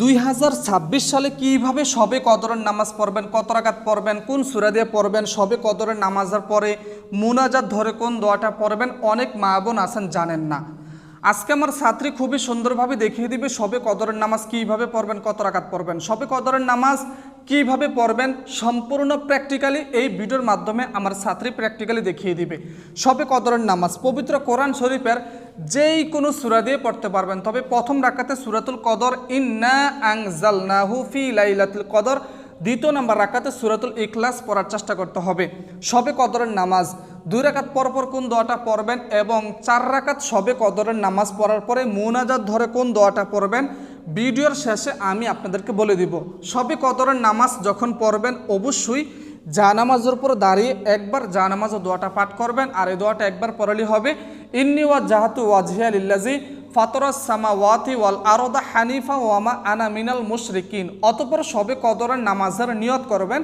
2026 সালে কিভাবে শবে কদরের নামাজ পড়বেন, কত রাকাত পড়বেন, কোন সূরা দিয়ে পড়বেন, শবে কদরের নামাজের পরে মুনাজাত ধরে কোন দোয়াটা পড়বেন, অনেক মা বোন আছেন জানেন না। আজকে আমার ছাত্রী খুবই সুন্দরভাবে দেখিয়ে দিবে শবে কদরের নামাজ কিভাবে পড়বেন, কত রাকাত পড়বেন, শবে কদরের নামাজ কিভাবে পড়বেন, সম্পূর্ণ প্র্যাকটিক্যালি এই ভিডিওর মাধ্যমে আমার ছাত্রী প্র্যাকটিক্যালি দেখিয়ে দিবে। শবে কদরের নামাজ পবিত্র কোরআন শরীফের যেই কোনো সূরা দিয়ে পড়তে পারবেন, তবে প্রথম রাকাতে সূরাতুল কদর ইন্না আনজালনাহু ফি লাইলাতুল কদর, দ্বিতীয় নাম্বার রাকাতে সূরাতুল ইখলাস পড়ার চেষ্টা করতে হবে। শবে কদরের নামাজ 2 রাকাত পরপর কোন দোয়াটা পড়বেন এবং 4 রাকাত শবে কদরের নামাজ পড়ার পরে মুনাজাত ধরে কোন দোয়াটা পড়বেন ভিডিওর শেষে আমি আপনাদেরকে বলে দিব। শবে কদরের নামাজ যখন পড়বেন অবশ্যই জানামাজের উপর দাঁড়িয়ে একবার জানামাজ ও দোয়াটা পাঠ করবেন, আর এই দোয়াটা একবার পড়লেই হবে। ইন্নী ওয়াজজাহতু ওয়াজহিয়া লিল্লাযী ফাতারাস সামাওয়াতি ওয়াল আরদা হানিফা ওয়া মা আনা মিনাল মুশরিকিন। অতঃপর শবে কদরের নামাজের নিয়ত করবেন,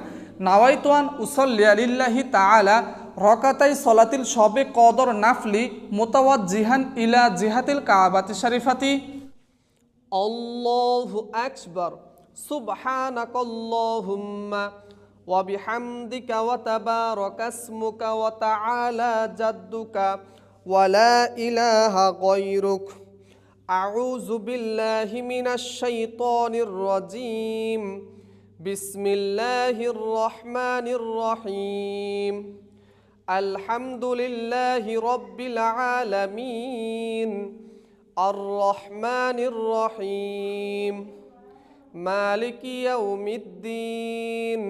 নাওয়াইতু আন উসাল্লিয়া লিল্লাহি তাআলা রকাতাই সলাতিল শবে কদর নাফলি মুতাওয়াজ্জিহান ইলা জিহাতিল কাবাতি শরীফাতি। আল্লাহু আকবার। সুবহানাকাল্লাহুম্মা ওয়া বিহামদিকা ওয়া তাবারাকা ইসমুকা ওয়া তাআলা জাদ্দুকা ওয়া লা ইলাহা গায়রুক। আউযু বিল্লাহি মিনাশ শাইতানির রাজীম। বিসমিল্লাহির রহমানির রহিম। আলহামদুলিল্লাহি রাব্বিল আলামিন। الرحمن الرحيم مالك يوم الدين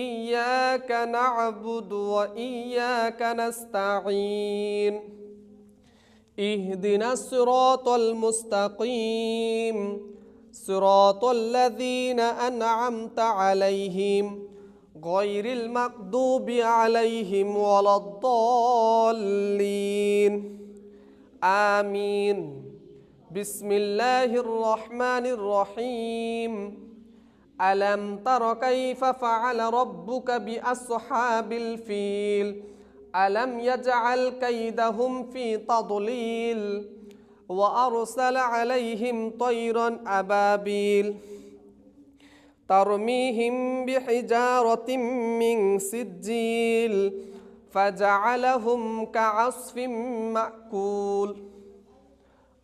إياك نعبد وإياك نستعين اهدنا الصراط المستقيم صراط الذين أنعمت عليهم غير المغضوب عليهم ولا الضالين آمين بسم الله الرحمن الرحيم ألم تر كيف فعل ربك بأصحاب الفيل ألم يجعل كيدهم في تضليل وأرسل عليهم طيرا أبابيل ترميهم بحجارة من سجيل فجعلهم كعصف مأكول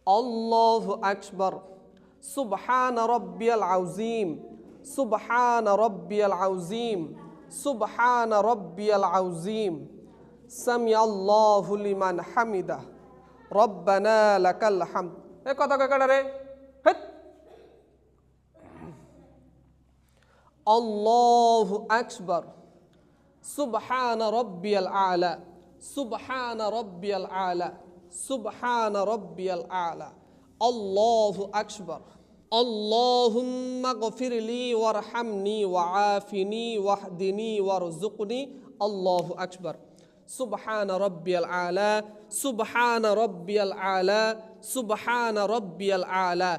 الله أكبر سبحان ربي العظيم سبحان ربي العظيم سبحان ربي العظيم سمع الله لمن حمده ربنا لك الحمد এ কথা কয়টা রে الله أكبر سبحان ربي الأعلى سبحان ربي الأعلى سبحان ربي الأعلى الله أكبر اللهم اغفر لي وارحمني وعافني واهدني وارزقني الله أكبر سبحان ربي الأعلى سبحان ربي الأعلى سبحان ربي الأعلى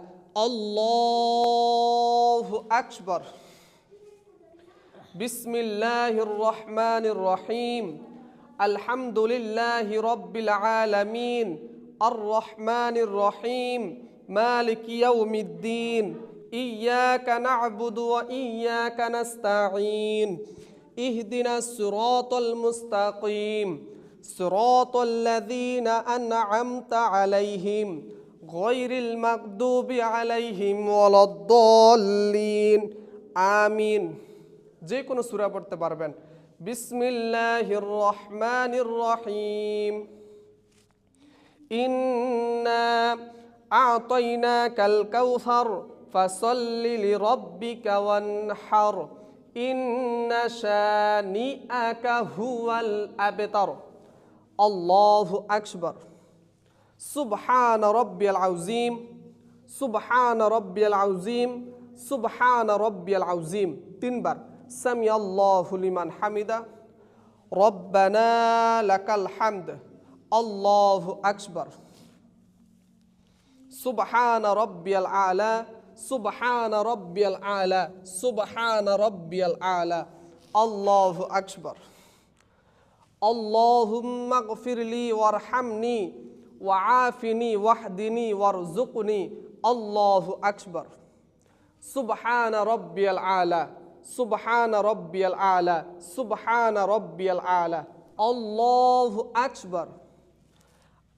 الله أكبر بسم الله الرحمن الرحيم الحمد لله رب العالمين الرحمن الرحيم مالك يوم الدين إياك نعبد وإياك نستعين اهدنا الصراط المستقيم صراط الذين أنعمت عليهم غير المغضوب عليهم ولا الضالين آمين যে কোনো সূরা পড়তে পারবেন। বিসমিল্লাহির রহমানির রহিম ইন্না আ'তাইনাকাল কাউসার ফাসাল্লি লিরাব্বিকা ওয়ানহার ইন্না শানিআকা হুয়াল আবতার আল্লাহু আকবার সুবহান রাব্বিয়াল আযীম সুবহান রাব্বিয়াল আযীম সুবহান রাব্বিয়াল আযীম। তিনবার سمع الله لمن حمده ربنا لك الحمد الله أكبر سبحان ربي الأعلى سبحان ربي الأعلى سبحان ربي الأعلى الله أكبر اللهم اغفر لي وارحمني وعافني واهدني وارزقني الله أكبر সুবহানা রব্বিয়াল আলা, সুবহানা রব্বিয়াল আলা, সুবহানা রব্বিয়াল আলা। আল্লাহু আকবার।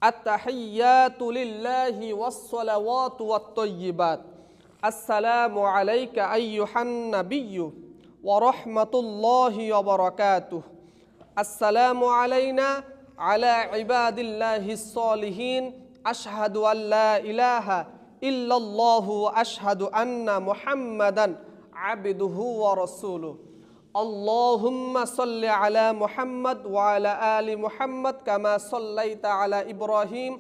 التحيات لله والصلوات والطيبات. السلام عليك أيها النبي ورحمة الله وبركاته. السلام علينا على عباد الله الصالحين. أشهد أن لا إله إلا الله وأشهد أن محمدا عبده ورسوله. اللهم صل على محمد وعلى آل محمد كما صليت على إبراهيم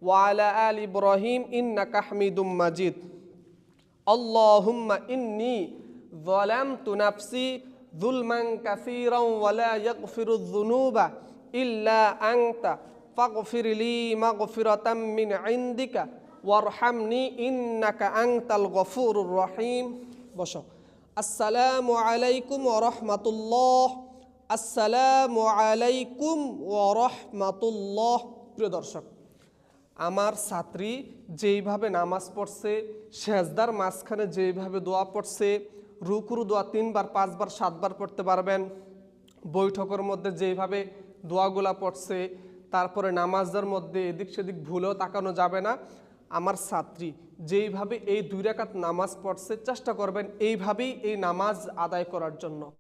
وعلى آل إبراهيم إنك حميد مجيد. اللهم إني ظلمت نفسي ظلما كثيرا ولا يغفر الذنوب إلا أنت فاغفر لي مغفرة من عندك وارحمني إنك أنت الغفور الرحيم. বসো। আসসালামু আলাইকুম ওয়া রাহমাতুল্লাহ। আসসালামু আলাইকুম ওয়া রাহমাতুল্লাহ। প্রিয় দর্শক, আমার ছাত্রী যেইভাবে নামাজ পড়ছে, সেজদার মাঝখানে যেইভাবে দোয়া পড়ছে, রুকুর দোয়া 3 বার 5 বার 7 বার পড়তে পারবেন, বৈঠকের মধ্যে যেইভাবে দোয়াগুলা পড়ছে, তারপরে নামাজের মধ্যে এদিক সেদিক ভুলেও তাকানো যাবে না। আমার ছাত্রী যেইভাবে এই 2 রাকাত নামাজ পড়ছে, চেষ্টা করবেন এইভাবেই এই নামাজ আদায় করার জন্য।